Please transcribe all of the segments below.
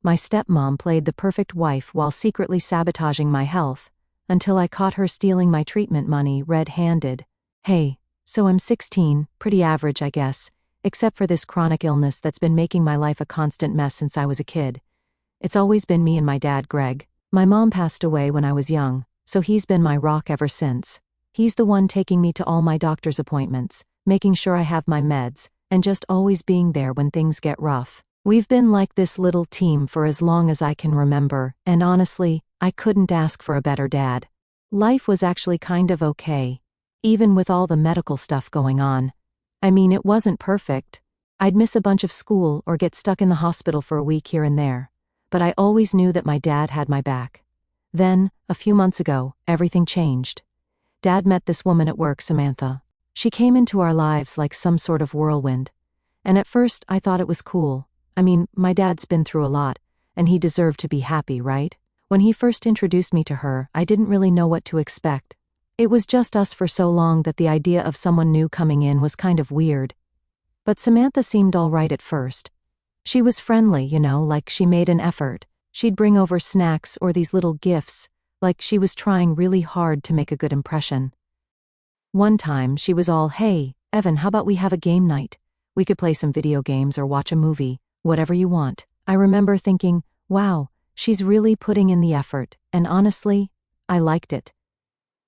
My stepmom played the perfect wife while secretly sabotaging my health, until I caught her stealing my treatment money red-handed. Hey, so I'm 16, pretty average I guess, except for this chronic illness that's been making my life a constant mess since I was a kid. It's always been me and my dad, Greg. My mom passed away when I was young, so he's been my rock ever since. He's the one taking me to all my doctor's appointments, making sure I have my meds, and just always being there when things get rough. We've been like this little team for as long as I can remember, and honestly, I couldn't ask for a better dad. Life was actually kind of okay, even with all the medical stuff going on. I mean, it wasn't perfect. I'd miss a bunch of school or get stuck in the hospital for a week here and there, but I always knew that my dad had my back. Then, a few months ago, everything changed. Dad met this woman at work, Samantha. She came into our lives like some sort of whirlwind. And at first, I thought it was cool. I mean, my dad's been through a lot, and he deserved to be happy, right? When he first introduced me to her, I didn't really know what to expect. It was just us for so long that the idea of someone new coming in was kind of weird. But Samantha seemed all right at first. She was friendly, like she made an effort. She'd bring over snacks or these little gifts, like she was trying really hard to make a good impression. One time, she was all, "Hey, Evan, how about we have a game night? We could play some video games or watch a movie, whatever you want." I remember thinking, wow, she's really putting in the effort, and honestly, I liked it.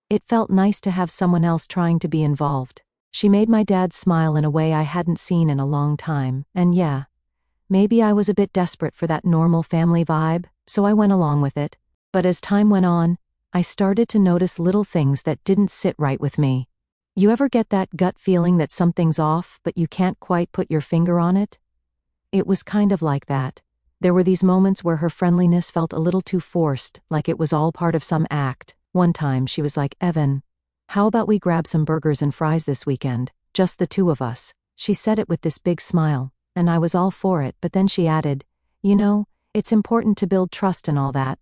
It felt nice to have someone else trying to be involved. She made my dad smile in a way I hadn't seen in a long time, and yeah, maybe I was a bit desperate for that normal family vibe, so I went along with it. But as time went on, I started to notice little things that didn't sit right with me. You ever get that gut feeling that something's off, but you can't quite put your finger on it? It was kind of like that. There were these moments where her friendliness felt a little too forced, like it was all part of some act. One time she was like, "Evan, how about we grab some burgers and fries this weekend? Just the two of us." She said it with this big smile, and I was all for it, but then she added, "It's important to build trust and all that,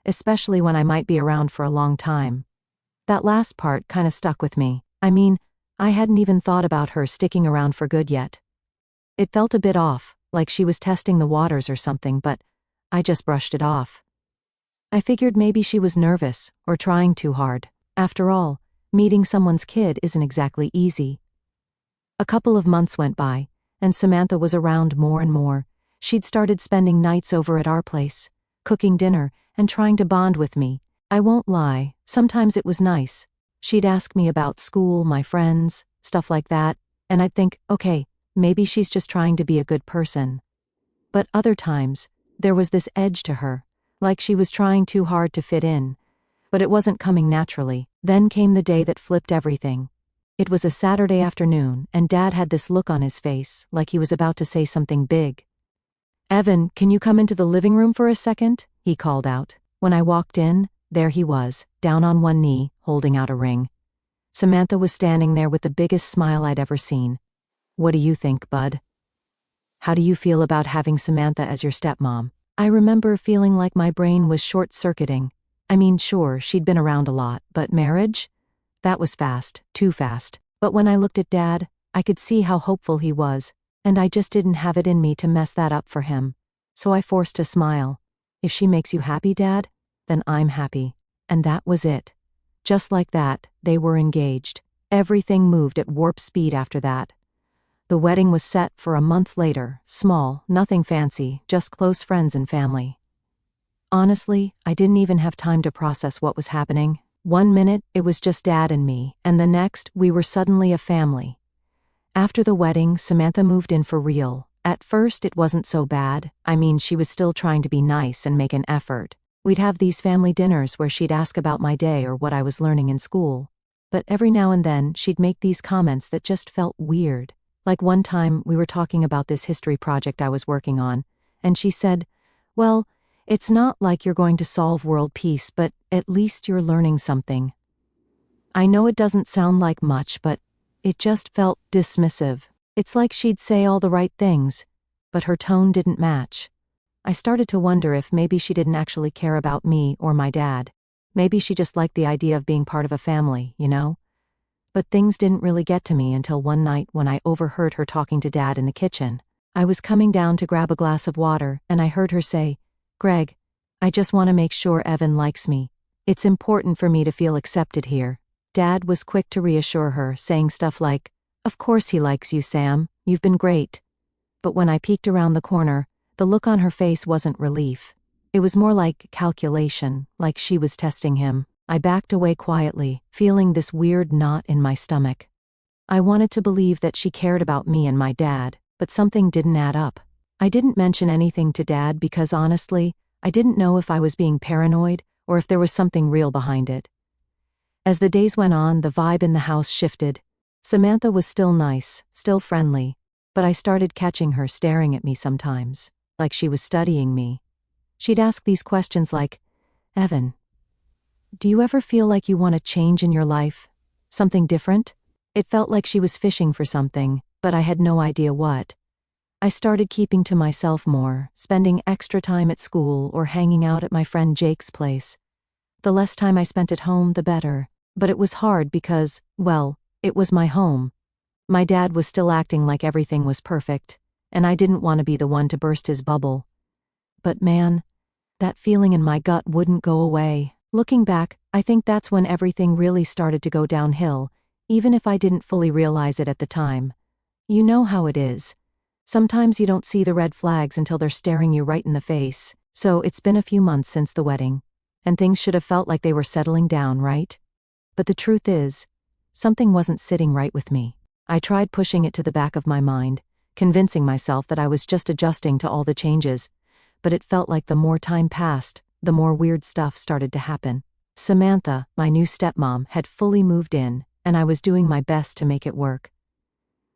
especially when I might be around for a long time." That last part kind of stuck with me. I mean, I hadn't even thought about her sticking around for good yet. It felt a bit off, like she was testing the waters or something, but I just brushed it off. I figured maybe she was nervous or trying too hard. After all, meeting someone's kid isn't exactly easy. A couple of months went by, and Samantha was around more and more. She'd started spending nights over at our place, cooking dinner, and trying to bond with me. I won't lie, sometimes it was nice. She'd ask me about school, my friends, stuff like that, and I'd think, okay, maybe she's just trying to be a good person. But other times, there was this edge to her, like she was trying too hard to fit in, but it wasn't coming naturally. Then came the day that flipped everything. It was a Saturday afternoon, and Dad had this look on his face, like he was about to say something big. "Evan, can you come into the living room for a second?" he called out. When I walked in, there he was, down on one knee, holding out a ring. Samantha was standing there with the biggest smile I'd ever seen. "What do you think, bud? How do you feel about having Samantha as your stepmom?" I remember feeling like my brain was short-circuiting. I mean, sure, she'd been around a lot, but marriage? That was fast, too fast. But when I looked at Dad, I could see how hopeful he was, and I just didn't have it in me to mess that up for him. So I forced a smile. "If she makes you happy, Dad, then I'm happy." And that was it. Just like that, they were engaged. Everything moved at warp speed after that. The wedding was set for a month later, small, nothing fancy, just close friends and family. Honestly, I didn't even have time to process what was happening. One minute, it was just Dad and me, and the next, we were suddenly a family. After the wedding, Samantha moved in for real. At first, it wasn't so bad. I mean, she was still trying to be nice and make an effort. We'd have these family dinners where she'd ask about my day or what I was learning in school. But every now and then, she'd make these comments that just felt weird. Like one time, we were talking about this history project I was working on, and she said, "Well, it's not like you're going to solve world peace, but at least you're learning something." I know it doesn't sound like much, but it just felt dismissive. It's like she'd say all the right things, but her tone didn't match. I started to wonder if maybe she didn't actually care about me or my dad. Maybe she just liked the idea of being part of a family, But things didn't really get to me until one night when I overheard her talking to Dad in the kitchen. I was coming down to grab a glass of water, and I heard her say, Greg, I just want to make sure Evan likes me. It's important for me to feel accepted here. Dad was quick to reassure her, saying stuff like, "Of course he likes you, Sam. You've been great." But when I peeked around the corner, the look on her face wasn't relief. It was more like calculation, like she was testing him. I backed away quietly, feeling this weird knot in my stomach. I wanted to believe that she cared about me and my dad, but something didn't add up. I didn't mention anything to Dad because honestly, I didn't know if I was being paranoid or if there was something real behind it. As the days went on, the vibe in the house shifted. Samantha was still nice, still friendly, but I started catching her staring at me sometimes, like she was studying me. She'd ask these questions like, "Evan, do you ever feel like you want to change in your life? Something different?" It felt like she was fishing for something, but I had no idea what. I started keeping to myself more, spending extra time at school or hanging out at my friend Jake's place. The less time I spent at home, the better. But it was hard because, well, it was my home. My dad was still acting like everything was perfect, and I didn't want to be the one to burst his bubble. But man, that feeling in my gut wouldn't go away. Looking back, I think that's when everything really started to go downhill, even if I didn't fully realize it at the time. You know how it is. Sometimes you don't see the red flags until they're staring you right in the face. So it's been a few months since the wedding, and things should have felt like they were settling down, right? But the truth is, something wasn't sitting right with me. I tried pushing it to the back of my mind, convincing myself that I was just adjusting to all the changes, but it felt like the more time passed, the more weird stuff started to happen. Samantha, my new stepmom, had fully moved in, and I was doing my best to make it work.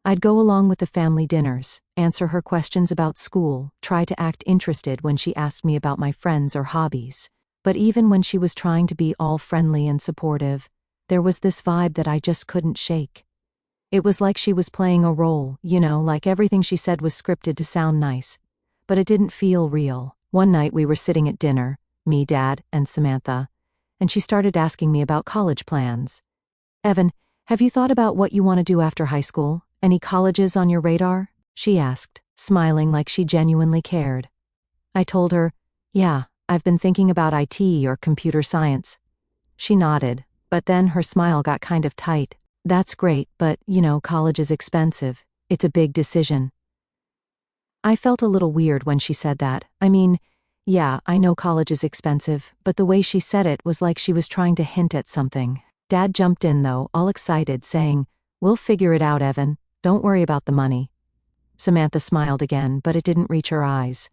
I'd go along with the family dinners, answer her questions about school, try to act interested when she asked me about my friends or hobbies. But even when she was trying to be all friendly and supportive, there was this vibe that I just couldn't shake. It was like she was playing a role, like everything she said was scripted to sound nice. But it didn't feel real. One night we were sitting at dinner, me, Dad, and Samantha, and she started asking me about college plans. "Evan, have you thought about what you want to do after high school? Any colleges on your radar?" she asked, smiling like she genuinely cared. I told her, "Yeah, I've been thinking about IT or computer science." She nodded, but then her smile got kind of tight. "That's great, but, college is expensive. It's a big decision." I felt a little weird when she said that. I mean, yeah, I know college is expensive, but the way she said it was like she was trying to hint at something. Dad jumped in though, all excited, saying, "We'll figure it out, Evan. Don't worry about the money." Samantha smiled again, but it didn't reach her eyes.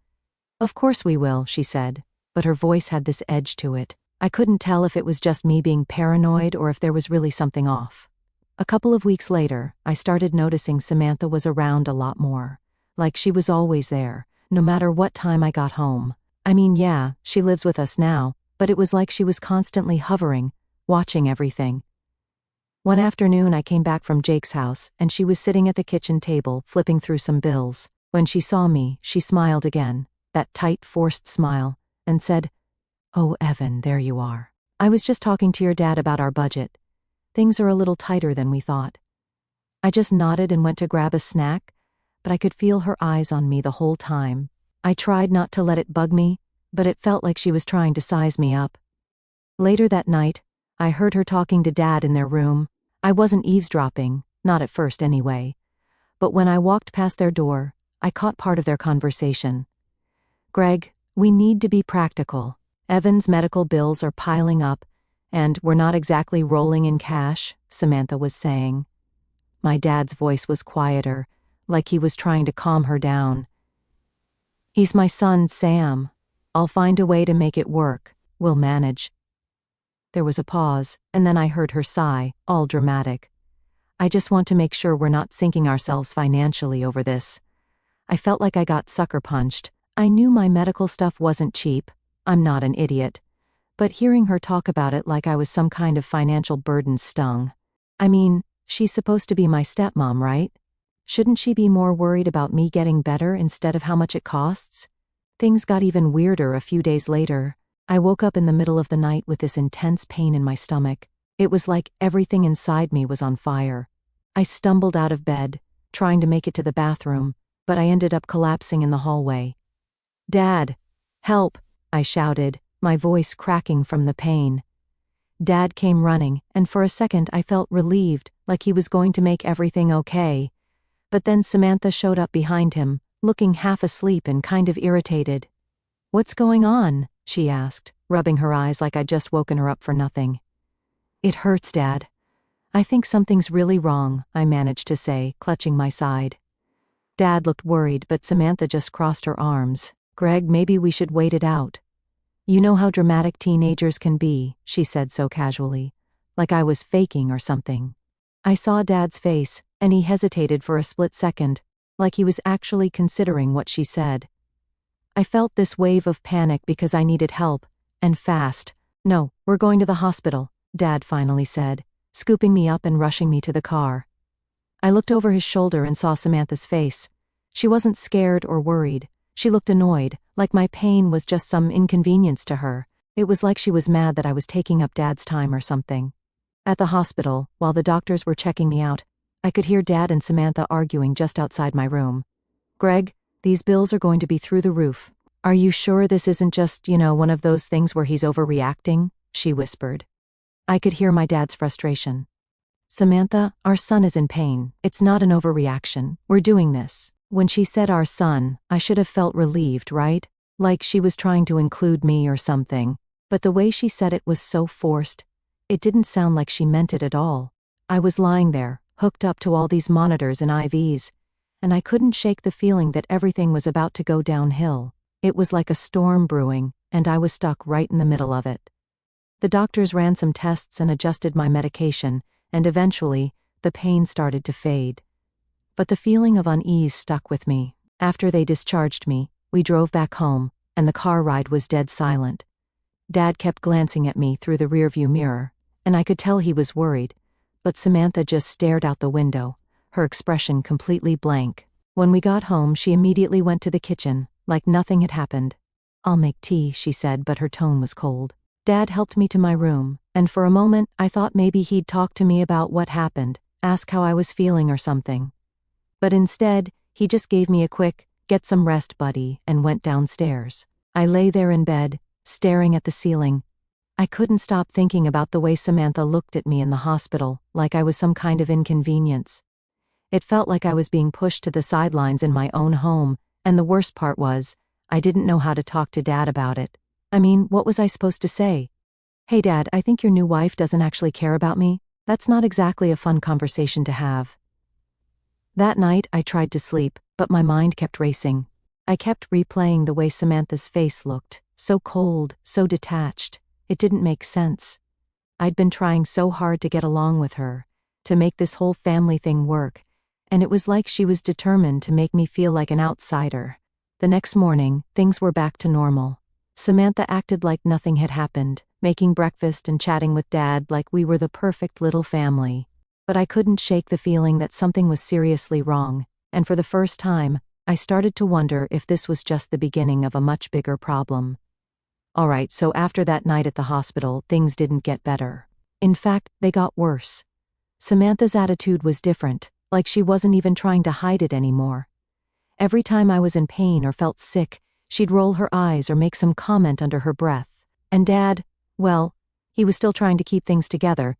"Of course we will," she said, but her voice had this edge to it. I couldn't tell if it was just me being paranoid or if there was really something off. A couple of weeks later, I started noticing Samantha was around a lot more. Like she was always there, no matter what time I got home. I mean, yeah, she lives with us now, but it was like she was constantly hovering, watching everything. One afternoon I came back from Jake's house, and she was sitting at the kitchen table, flipping through some bills. When she saw me, she smiled again, that tight, forced smile, and said, "Oh, Evan, there you are. I was just talking to your dad about our budget. Things are a little tighter than we thought." I just nodded and went to grab a snack, but I could feel her eyes on me the whole time. I tried not to let it bug me, but it felt like she was trying to size me up. Later that night, I heard her talking to Dad in their room. I wasn't eavesdropping, not at first anyway. But when I walked past their door, I caught part of their conversation. "Greg, we need to be practical. Evan's medical bills are piling up, and we're not exactly rolling in cash," Samantha was saying. My dad's voice was quieter, like he was trying to calm her down. "He's my son, Sam. I'll find a way to make it work. We'll manage." There was a pause, and then I heard her sigh, all dramatic. "I just want to make sure we're not sinking ourselves financially over this." I felt like I got sucker punched. I knew my medical stuff wasn't cheap. I'm not an idiot. But hearing her talk about it like I was some kind of financial burden stung. I mean, she's supposed to be my stepmom, right? Shouldn't she be more worried about me getting better instead of how much it costs? Things got even weirder a few days later. I woke up in the middle of the night with this intense pain in my stomach. It was like everything inside me was on fire. I stumbled out of bed, trying to make it to the bathroom, but I ended up collapsing in the hallway. "Dad, help!" I shouted, my voice cracking from the pain. Dad came running, and for a second I felt relieved, like he was going to make everything okay. But then Samantha showed up behind him, looking half asleep and kind of irritated. "What's going on?" she asked, rubbing her eyes like I'd just woken her up for nothing. "It hurts, Dad. I think something's really wrong," I managed to say, clutching my side. Dad looked worried, but Samantha just crossed her arms. "Greg, maybe we should wait it out. You know how dramatic teenagers can be," she said so casually, like I was faking or something. I saw Dad's face, and he hesitated for a split second, like he was actually considering what she said. I felt this wave of panic because I needed help, and fast. "No, we're going to the hospital," Dad finally said, scooping me up and rushing me to the car. I looked over his shoulder and saw Samantha's face. She wasn't scared or worried. She looked annoyed, like my pain was just some inconvenience to her. It was like she was mad that I was taking up Dad's time or something. At the hospital, while the doctors were checking me out, I could hear Dad and Samantha arguing just outside my room. "Greg, these bills are going to be through the roof. Are you sure this isn't just, one of those things where he's overreacting?" she whispered. I could hear my dad's frustration. "Samantha, our son is in pain. It's not an overreaction. We're doing this." When she said our son, I should have felt relieved, right? Like she was trying to include me or something. But the way she said it was so forced. It didn't sound like she meant it at all. I was lying there, hooked up to all these monitors and IVs, and I couldn't shake the feeling that everything was about to go downhill. It was like a storm brewing, and I was stuck right in the middle of it. The doctors ran some tests and adjusted my medication, and eventually, the pain started to fade. But the feeling of unease stuck with me. After they discharged me, we drove back home, and the car ride was dead silent. Dad kept glancing at me through the rearview mirror, and I could tell he was worried, but Samantha just stared out the window, her expression completely blank. When we got home, she immediately went to the kitchen, like nothing had happened. "I'll make tea," she said, but her tone was cold. Dad helped me to my room, and for a moment I thought maybe he'd talk to me about what happened, ask how I was feeling or something. But instead, he just gave me a quick, "Get some rest, buddy," and went downstairs. I lay there in bed, staring at the ceiling. I couldn't stop thinking about the way Samantha looked at me in the hospital, like I was some kind of inconvenience. It felt like I was being pushed to the sidelines in my own home, and the worst part was, I didn't know how to talk to Dad about it. I mean, what was I supposed to say? "Hey Dad, I think your new wife doesn't actually care about me." That's not exactly a fun conversation to have. That night, I tried to sleep, but my mind kept racing. I kept replaying the way Samantha's face looked, so cold, so detached. It didn't make sense. I'd been trying so hard to get along with her, to make this whole family thing work, and it was like she was determined to make me feel like an outsider. The next morning, things were back to normal. Samantha acted like nothing had happened, making breakfast and chatting with Dad like we were the perfect little family. But I couldn't shake the feeling that something was seriously wrong, and for the first time, I started to wonder if this was just the beginning of a much bigger problem. Alright, so after that night at the hospital, things didn't get better. In fact, they got worse. Samantha's attitude was different, like she wasn't even trying to hide it anymore. Every time I was in pain or felt sick, she'd roll her eyes or make some comment under her breath. And Dad, well, he was still trying to keep things together,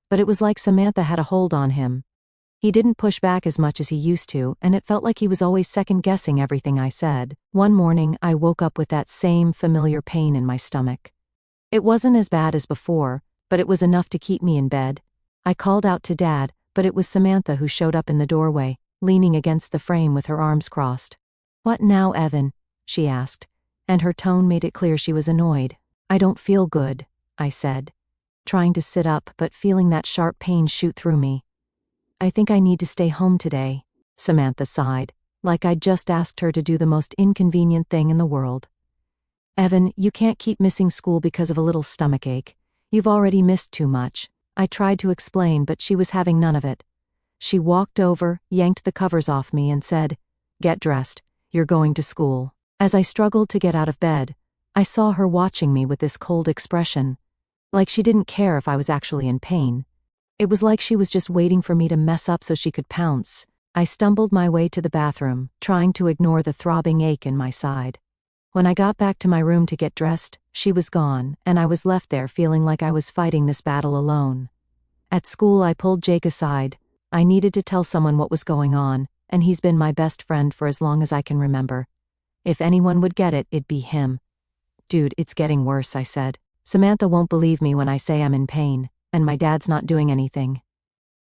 but it was like Samantha had a hold on him. He didn't push back as much as he used to, and it felt like he was always second-guessing everything I said. One morning, I woke up with that same familiar pain in my stomach. It wasn't as bad as before, but it was enough to keep me in bed. I called out to Dad, but it was Samantha who showed up in the doorway, leaning against the frame with her arms crossed. "What now, Evan?" she asked, and her tone made it clear she was annoyed. "I don't feel good," I said, trying to sit up but feeling that sharp pain shoot through me. "I think I need to stay home today," Samantha sighed, like I'd just asked her to do the most inconvenient thing in the world. "Evan, you can't keep missing school because of a little stomachache. You've already missed too much." I tried to explain, but she was having none of it. She walked over, yanked the covers off me, and said, "Get dressed. You're going to school." As I struggled to get out of bed, I saw her watching me with this cold expression, like she didn't care if I was actually in pain. It was like she was just waiting for me to mess up so she could pounce. I stumbled my way to the bathroom, trying to ignore the throbbing ache in my side. When I got back to my room to get dressed, she was gone, and I was left there feeling like I was fighting this battle alone. At school, I pulled Jake aside. I needed to tell someone what was going on, and he's been my best friend for as long as I can remember. If anyone would get it, it'd be him. Dude, it's getting worse, I said. Samantha won't believe me when I say I'm in pain, and my dad's not doing anything.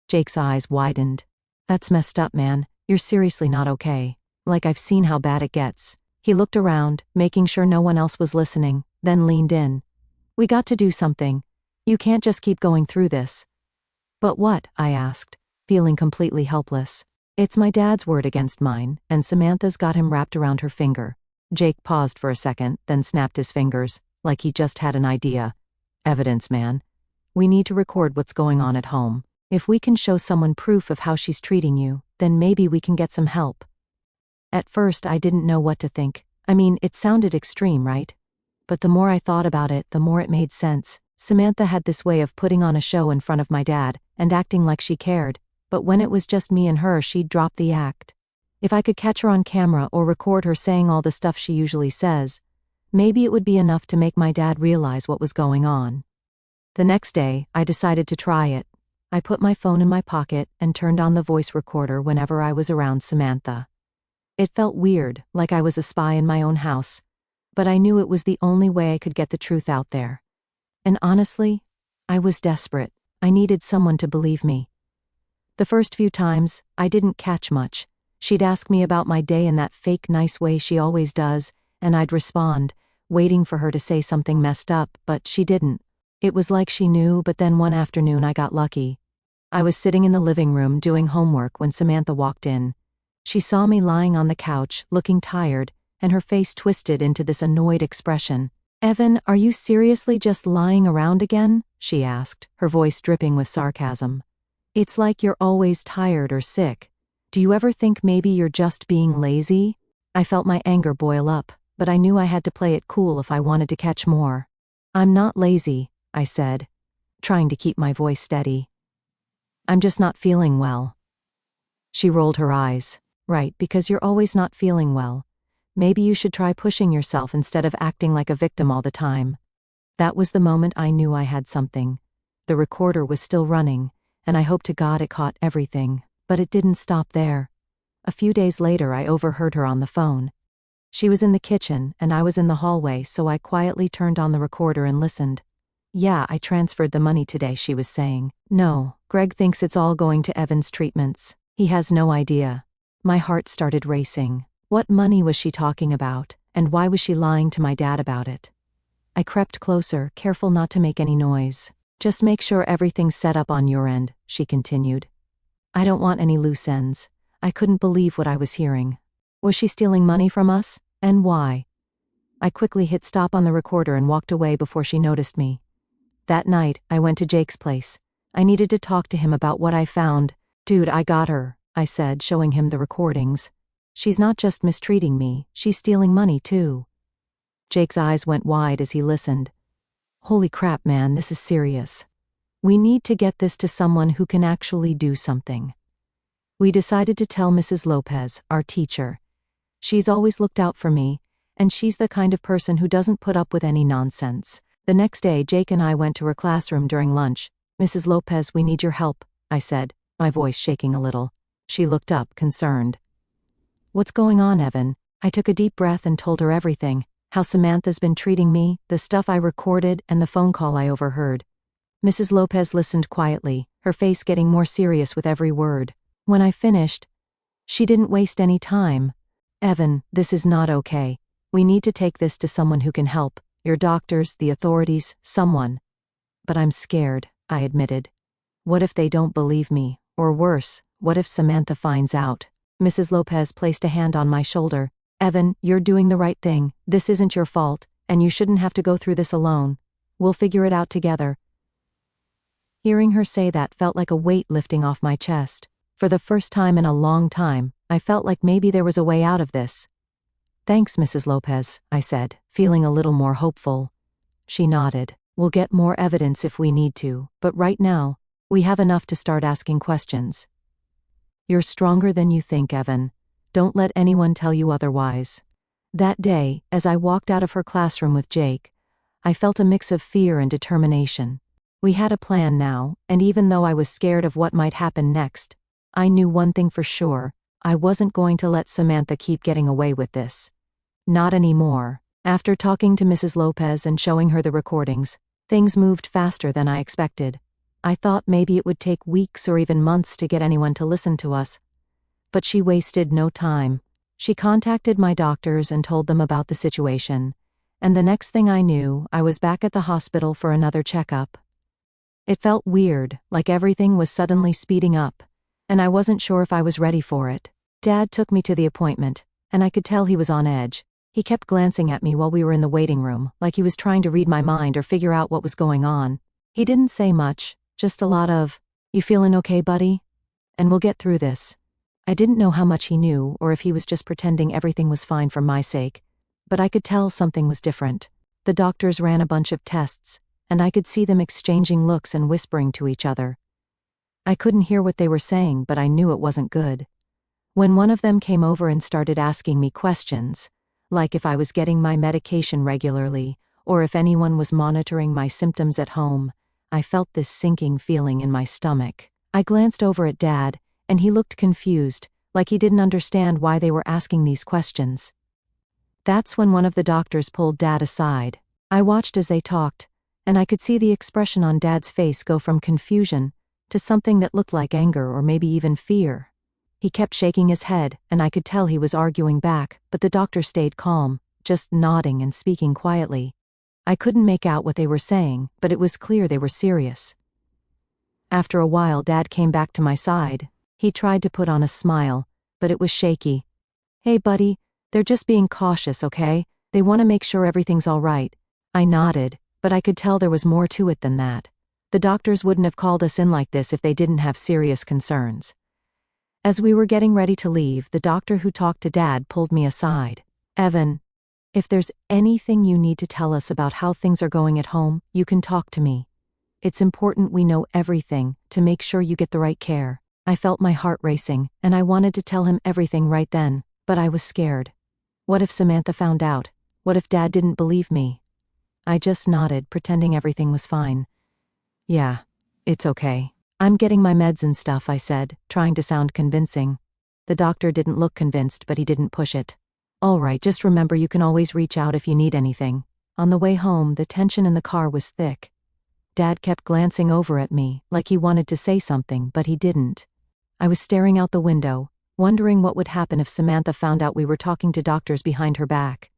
Jake's eyes widened. That's messed up, man. You're seriously not okay. Like I've seen how bad it gets. He looked around, making sure no one else was listening, then leaned in. We got to do something. You can't just keep going through this. But what? I asked, feeling completely helpless. It's my dad's word against mine, and Samantha's got him wrapped around her finger. Jake paused for a second, then snapped his fingers, like he just had an idea. Evidence, man. We need to record what's going on at home. If we can show someone proof of how she's treating you, then maybe we can get some help. At first, I didn't know what to think. I mean, it sounded extreme, right? But the more I thought about it, the more it made sense. Samantha had this way of putting on a show in front of my dad, and acting like she cared, but when it was just me and her, she'd drop the act. If I could catch her on camera or record her saying all the stuff she usually says, maybe it would be enough to make my dad realize what was going on. The next day, I decided to try it. I put my phone in my pocket and turned on the voice recorder whenever I was around Samantha. It felt weird, like I was a spy in my own house, but I knew it was the only way I could get the truth out there. And honestly, I was desperate. I needed someone to believe me. The first few times, I didn't catch much. She'd ask me about my day in that fake nice way she always does, and I'd respond, waiting for her to say something messed up, but she didn't. It was like she knew, but then one afternoon I got lucky. I was sitting in the living room doing homework when Samantha walked in. She saw me lying on the couch, looking tired, and her face twisted into this annoyed expression. "Evan, are you seriously just lying around again?" she asked, her voice dripping with sarcasm. "It's like you're always tired or sick. Do you ever think maybe you're just being lazy?" I felt my anger boil up, but I knew I had to play it cool if I wanted to catch more. "I'm not lazy," I said, trying to keep my voice steady. "I'm just not feeling well." She rolled her eyes. "Right, because you're always not feeling well. Maybe you should try pushing yourself instead of acting like a victim all the time." That was the moment I knew I had something. The recorder was still running, and I hoped to God it caught everything, but it didn't stop there. A few days later, I overheard her on the phone. She was in the kitchen, and I was in the hallway, so I quietly turned on the recorder and listened. "Yeah, I transferred the money today," she was saying. "No, Greg thinks it's all going to Evan's treatments. He has no idea." My heart started racing. What money was she talking about, and why was she lying to my dad about it? I crept closer, careful not to make any noise. "Just make sure everything's set up on your end," she continued. "I don't want any loose ends." I couldn't believe what I was hearing. Was she stealing money from us? And why? I quickly hit stop on the recorder and walked away before she noticed me. That night, I went to Jake's place. I needed to talk to him about what I found. "Dude, I got her," I said, showing him the recordings. "She's not just mistreating me, she's stealing money too." Jake's eyes went wide as he listened. "Holy crap, man, this is serious. We need to get this to someone who can actually do something." We decided to tell Mrs. Lopez, our teacher. She's always looked out for me, and she's the kind of person who doesn't put up with any nonsense. The next day, Jake and I went to her classroom during lunch. "Mrs. Lopez, we need your help," I said, my voice shaking a little. She looked up, concerned. "What's going on, Evan?" I took a deep breath and told her everything. How Samantha's been treating me, the stuff I recorded, and the phone call I overheard. Mrs. Lopez listened quietly, her face getting more serious with every word. When I finished, she didn't waste any time. "Evan, this is not okay. We need to take this to someone who can help. Your doctors, the authorities, someone." "But I'm scared," I admitted. "What if they don't believe me? Or worse, what if Samantha finds out?" Mrs. Lopez placed a hand on my shoulder. "Evan, you're doing the right thing. This isn't your fault, and you shouldn't have to go through this alone. We'll figure it out together." Hearing her say that felt like a weight lifting off my chest. For the first time in a long time, I felt like maybe there was a way out of this. "Thanks, Mrs. Lopez," I said, feeling a little more hopeful. She nodded. "We'll get more evidence if we need to, but right now, we have enough to start asking questions." "You're stronger than you think, Evan. Don't let anyone tell you otherwise." That day, as I walked out of her classroom with Jake, I felt a mix of fear and determination. We had a plan now, and even though I was scared of what might happen next, I knew one thing for sure: I wasn't going to let Samantha keep getting away with this. Not anymore. After talking to Mrs. Lopez and showing her the recordings, things moved faster than I expected. I thought maybe it would take weeks or even months to get anyone to listen to us. But she wasted no time. She contacted my doctors and told them about the situation, and the next thing I knew, I was back at the hospital for another checkup. It felt weird, like everything was suddenly speeding up, and I wasn't sure if I was ready for it. Dad took me to the appointment, and I could tell he was on edge. He kept glancing at me while we were in the waiting room, like he was trying to read my mind or figure out what was going on. He didn't say much, just a lot of, "You feeling okay, buddy? And we'll get through this." I didn't know how much he knew or if he was just pretending everything was fine for my sake, but I could tell something was different. The doctors ran a bunch of tests, and I could see them exchanging looks and whispering to each other. I couldn't hear what they were saying, but I knew it wasn't good. When one of them came over and started asking me questions, like if I was getting my medication regularly, or if anyone was monitoring my symptoms at home, I felt this sinking feeling in my stomach. I glanced over at Dad, and he looked confused, like he didn't understand why they were asking these questions. That's when one of the doctors pulled Dad aside. I watched as they talked, and I could see the expression on Dad's face go from confusion to something that looked like anger or maybe even fear. He kept shaking his head, and I could tell he was arguing back, but the doctor stayed calm, just nodding and speaking quietly. I couldn't make out what they were saying, but it was clear they were serious. After a while, Dad came back to my side. He tried to put on a smile, but it was shaky. "Hey, buddy, they're just being cautious, okay? They want to make sure everything's all right." I nodded, but I could tell there was more to it than that. The doctors wouldn't have called us in like this if they didn't have serious concerns. As we were getting ready to leave, the doctor who talked to Dad pulled me aside. "Evan, if there's anything you need to tell us about how things are going at home, you can talk to me. It's important we know everything to make sure you get the right care." I felt my heart racing, and I wanted to tell him everything right then, but I was scared. What if Samantha found out? What if Dad didn't believe me? I just nodded, pretending everything was fine. "Yeah, it's okay. I'm getting my meds and stuff," I said, trying to sound convincing. The doctor didn't look convinced, but he didn't push it. "All right, just remember you can always reach out if you need anything." On the way home, the tension in the car was thick. Dad kept glancing over at me, like he wanted to say something, but he didn't. I was staring out the window, wondering what would happen if Samantha found out we were talking to doctors behind her back.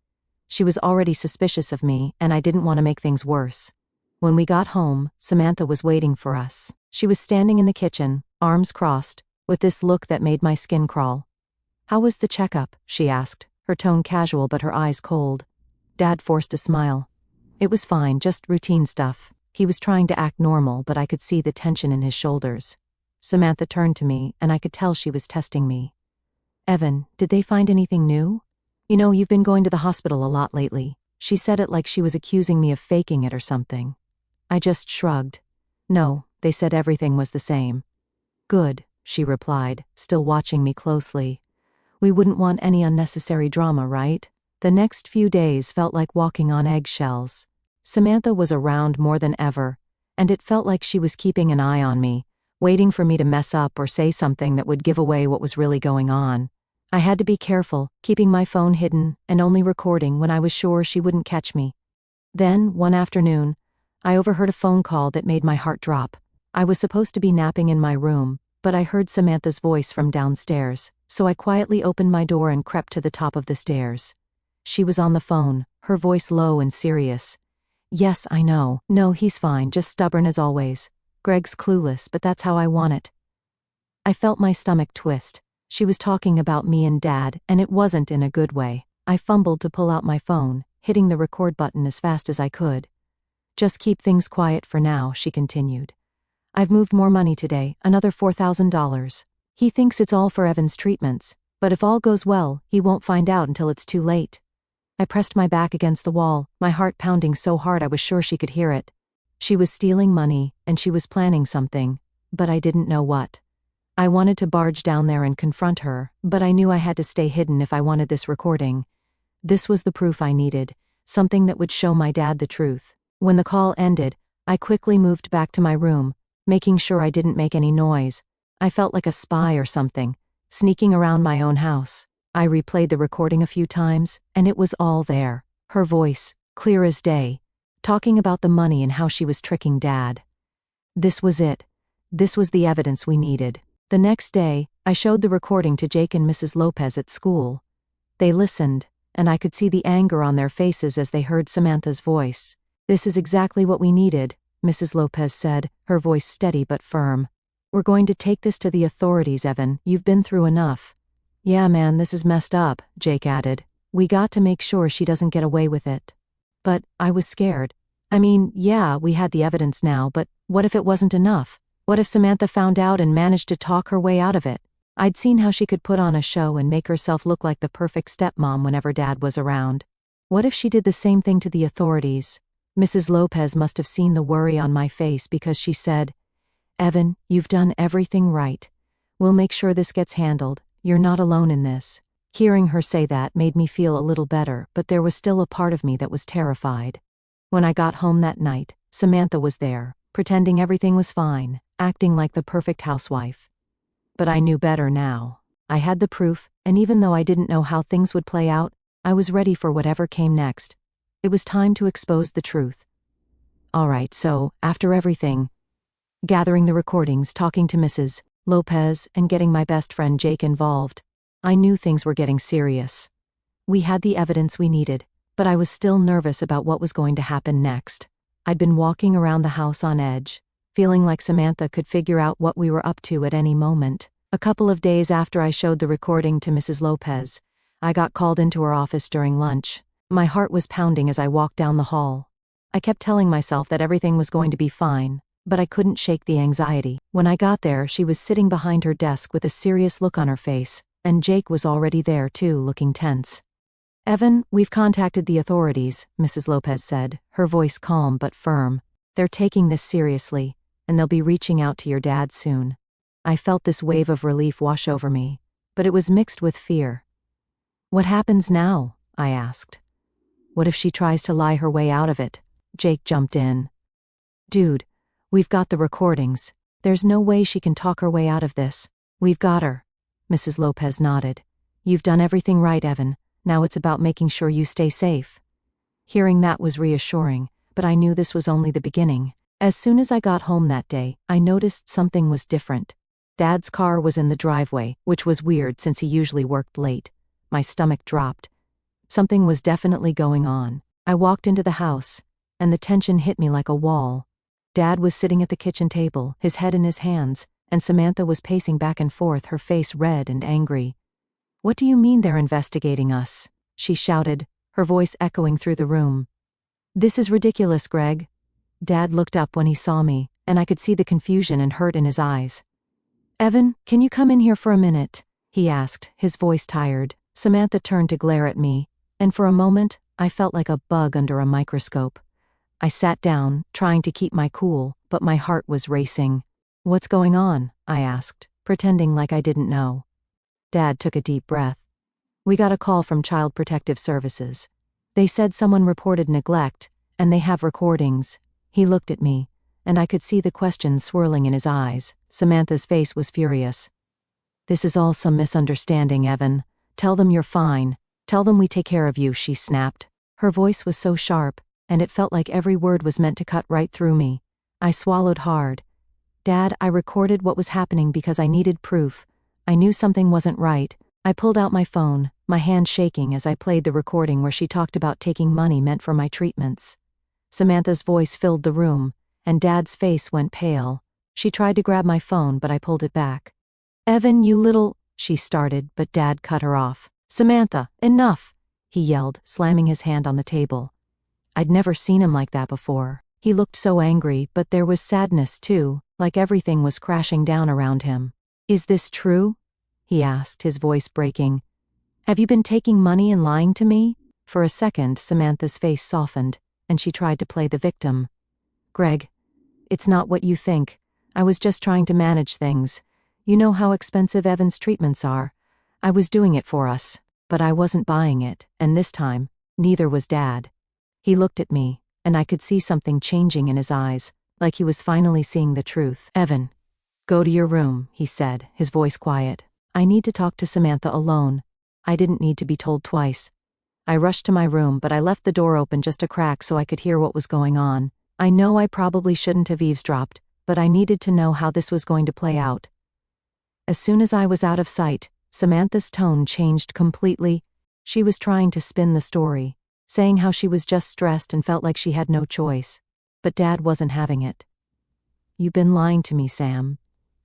She was already suspicious of me, and I didn't want to make things worse. When we got home, Samantha was waiting for us. She was standing in the kitchen, arms crossed, with this look that made my skin crawl. "How was the checkup?" she asked, her tone casual but her eyes cold. Dad forced a smile. "It was fine, just routine stuff." He was trying to act normal, but I could see the tension in his shoulders. Samantha turned to me, and I could tell she was testing me. "Evan, did they find anything new? You know, you've been going to the hospital a lot lately." She said it like she was accusing me of faking it or something. I just shrugged. "No, they said everything was the same." "Good," she replied, still watching me closely. "We wouldn't want any unnecessary drama, right?" The next few days felt like walking on eggshells. Samantha was around more than ever, and it felt like she was keeping an eye on me, waiting for me to mess up or say something that would give away what was really going on. I had to be careful, keeping my phone hidden and only recording when I was sure she wouldn't catch me. Then, one afternoon, I overheard a phone call that made my heart drop. I was supposed to be napping in my room, but I heard Samantha's voice from downstairs, so I quietly opened my door and crept to the top of the stairs. She was on the phone, her voice low and serious. "Yes, I know. No, he's fine, just stubborn as always. Greg's clueless, but that's how I want it." I felt my stomach twist. She was talking about me and Dad, and it wasn't in a good way. I fumbled to pull out my phone, hitting the record button as fast as I could. "Just keep things quiet for now," she continued. "I've moved more money today, another $4,000. He thinks it's all for Evan's treatments, but if all goes well, he won't find out until it's too late." I pressed my back against the wall, my heart pounding so hard I was sure she could hear it. She was stealing money, and she was planning something, but I didn't know what. I wanted to barge down there and confront her, but I knew I had to stay hidden if I wanted this recording. This was the proof I needed, something that would show my dad the truth. When the call ended, I quickly moved back to my room, making sure I didn't make any noise. I felt like a spy or something, sneaking around my own house. I replayed the recording a few times, and it was all there. Her voice, clear as day, talking about the money and how she was tricking Dad. This was it. This was the evidence we needed. The next day, I showed the recording to Jake and Mrs. Lopez at school. They listened, and I could see the anger on their faces as they heard Samantha's voice. "This is exactly what we needed," Mrs. Lopez said, her voice steady but firm. "We're going to take this to the authorities, Evan. You've been through enough." "Yeah, man, this is messed up," Jake added. "We got to make sure she doesn't get away with it." But I was scared. I mean, yeah, we had the evidence now, but what if it wasn't enough? What if Samantha found out and managed to talk her way out of it? I'd seen how she could put on a show and make herself look like the perfect stepmom whenever Dad was around. What if she did the same thing to the authorities? Mrs. Lopez must have seen the worry on my face because she said, "Evan, you've done everything right. We'll make sure this gets handled. You're not alone in this." Hearing her say that made me feel a little better, but there was still a part of me that was terrified. When I got home that night, Samantha was there, pretending everything was fine, acting like the perfect housewife. But I knew better now. I had the proof, and even though I didn't know how things would play out, I was ready for whatever came next. It was time to expose the truth. All right, so, after everything, gathering the recordings, talking to Mrs. Lopez, and getting my best friend Jake involved, I knew things were getting serious. We had the evidence we needed, but I was still nervous about what was going to happen next. I'd been walking around the house on edge, feeling like Samantha could figure out what we were up to at any moment. A couple of days after I showed the recording to Mrs. Lopez, I got called into her office during lunch. My heart was pounding as I walked down the hall. I kept telling myself that everything was going to be fine, but I couldn't shake the anxiety. When I got there, she was sitting behind her desk with a serious look on her face, and Jake was already there too, looking tense. "Evan, we've contacted the authorities," Mrs. Lopez said, her voice calm but firm. "They're taking this seriously, and they'll be reaching out to your dad soon." I felt this wave of relief wash over me, but it was mixed with fear. "What happens now?" I asked. "What if she tries to lie her way out of it?" Jake jumped in. "Dude, we've got the recordings. There's no way she can talk her way out of this. We've got her." Mrs. Lopez nodded. "You've done everything right, Evan. Now it's about making sure you stay safe." Hearing that was reassuring, but I knew this was only the beginning. As soon as I got home that day, I noticed something was different. Dad's car was in the driveway, which was weird since he usually worked late. My stomach dropped. Something was definitely going on. I walked into the house, and the tension hit me like a wall. Dad was sitting at the kitchen table, his head in his hands, and Samantha was pacing back and forth, her face red and angry. "What do you mean they're investigating us?" she shouted, her voice echoing through the room. "This is ridiculous, Greg." Dad looked up when he saw me, and I could see the confusion and hurt in his eyes. "Evan, can you come in here for a minute?" he asked, his voice tired. Samantha turned to glare at me, and for a moment, I felt like a bug under a microscope. I sat down, trying to keep my cool, but my heart was racing. "What's going on?" I asked, pretending like I didn't know. Dad took a deep breath. "We got a call from Child Protective Services. They said someone reported neglect, and they have recordings." He looked at me, and I could see the questions swirling in his eyes. Samantha's face was furious. "This is all some misunderstanding, Evan. Tell them you're fine. Tell them we take care of you," she snapped. Her voice was so sharp, and it felt like every word was meant to cut right through me. I swallowed hard. "Dad, I recorded what was happening because I needed proof. I knew something wasn't right." I pulled out my phone, my hand shaking as I played the recording where she talked about taking money meant for my treatments. Samantha's voice filled the room, and Dad's face went pale. She tried to grab my phone, but I pulled it back. "Evan, you little—" she started, but Dad cut her off. "Samantha, enough!" he yelled, slamming his hand on the table. I'd never seen him like that before. He looked so angry, but there was sadness too, like everything was crashing down around him. "Is this true?" he asked, his voice breaking. "Have you been taking money and lying to me?" For a second, Samantha's face softened, and she tried to play the victim. "Greg, it's not what you think. I was just trying to manage things. You know how expensive Evan's treatments are. I was doing it for us." But I wasn't buying it, and this time, neither was Dad. He looked at me, and I could see something changing in his eyes, like he was finally seeing the truth. "Evan, go to your room," he said, his voice quiet. "I need to talk to Samantha alone." I didn't need to be told twice. I rushed to my room, but I left the door open just a crack so I could hear what was going on. I know I probably shouldn't have eavesdropped, but I needed to know how this was going to play out. As soon as I was out of sight, Samantha's tone changed completely. She was trying to spin the story, saying how she was just stressed and felt like she had no choice. But Dad wasn't having it. "You've been lying to me, Sam.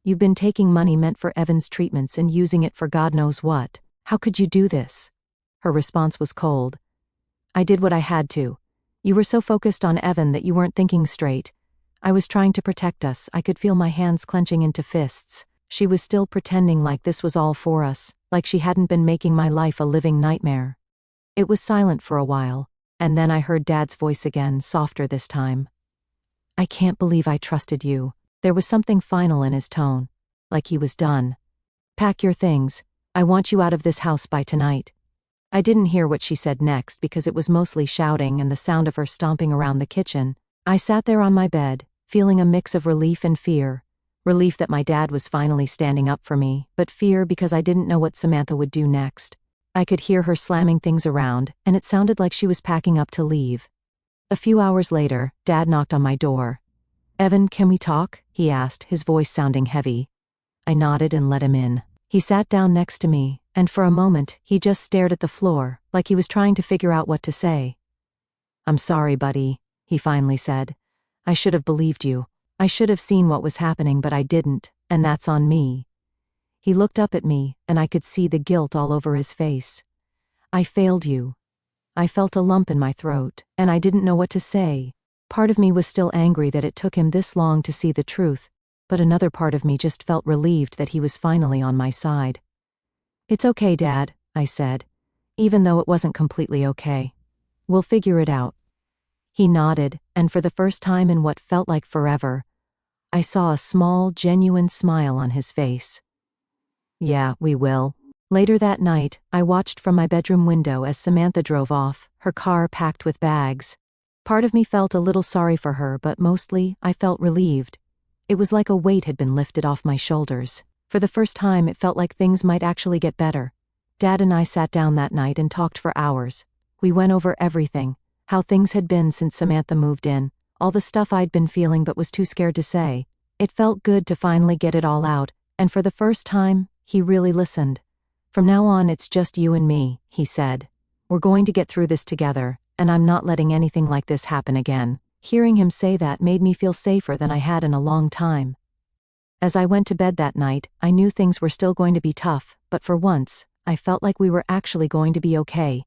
You've been taking money meant for Evan's treatments and using it for God knows what. How could you do this?" Her response was cold. "I did what I had to. You were so focused on Evan that you weren't thinking straight. I was trying to protect us." I could feel my hands clenching into fists. She was still pretending like this was all for us, like she hadn't been making my life a living nightmare. It was silent for a while, and then I heard Dad's voice again, softer this time. "I can't believe I trusted you." There was something final in his tone, like he was done. "Pack your things. I want you out of this house by tonight." I didn't hear what she said next because it was mostly shouting and the sound of her stomping around the kitchen. I sat there on my bed, feeling a mix of relief and fear. Relief that my dad was finally standing up for me, but fear because I didn't know what Samantha would do next. I could hear her slamming things around, and it sounded like she was packing up to leave. A few hours later, Dad knocked on my door. "Evan, can we talk?" he asked, his voice sounding heavy. I nodded and let him in. He sat down next to me, and for a moment, he just stared at the floor, like he was trying to figure out what to say. "I'm sorry, buddy," he finally said. "I should have believed you. I should have seen what was happening, but I didn't, and that's on me." He looked up at me, and I could see the guilt all over his face. "I failed you." I felt a lump in my throat, and I didn't know what to say. Part of me was still angry that it took him this long to see the truth, but another part of me just felt relieved that he was finally on my side. "It's okay, Dad," I said, even though it wasn't completely okay. "We'll figure it out." He nodded, and for the first time in what felt like forever, I saw a small, genuine smile on his face. "Yeah, we will." Later that night, I watched from my bedroom window as Samantha drove off, her car packed with bags. Part of me felt a little sorry for her, but mostly, I felt relieved. It was like a weight had been lifted off my shoulders. For the first time, it felt like things might actually get better. Dad and I sat down that night and talked for hours. We went over everything, how things had been since Samantha moved in, all the stuff I'd been feeling but was too scared to say. It felt good to finally get it all out, and for the first time, he really listened. "From now on, it's just you and me," he said. "We're going to get through this together, and I'm not letting anything like this happen again." Hearing him say that made me feel safer than I had in a long time. As I went to bed that night, I knew things were still going to be tough, but for once, I felt like we were actually going to be okay.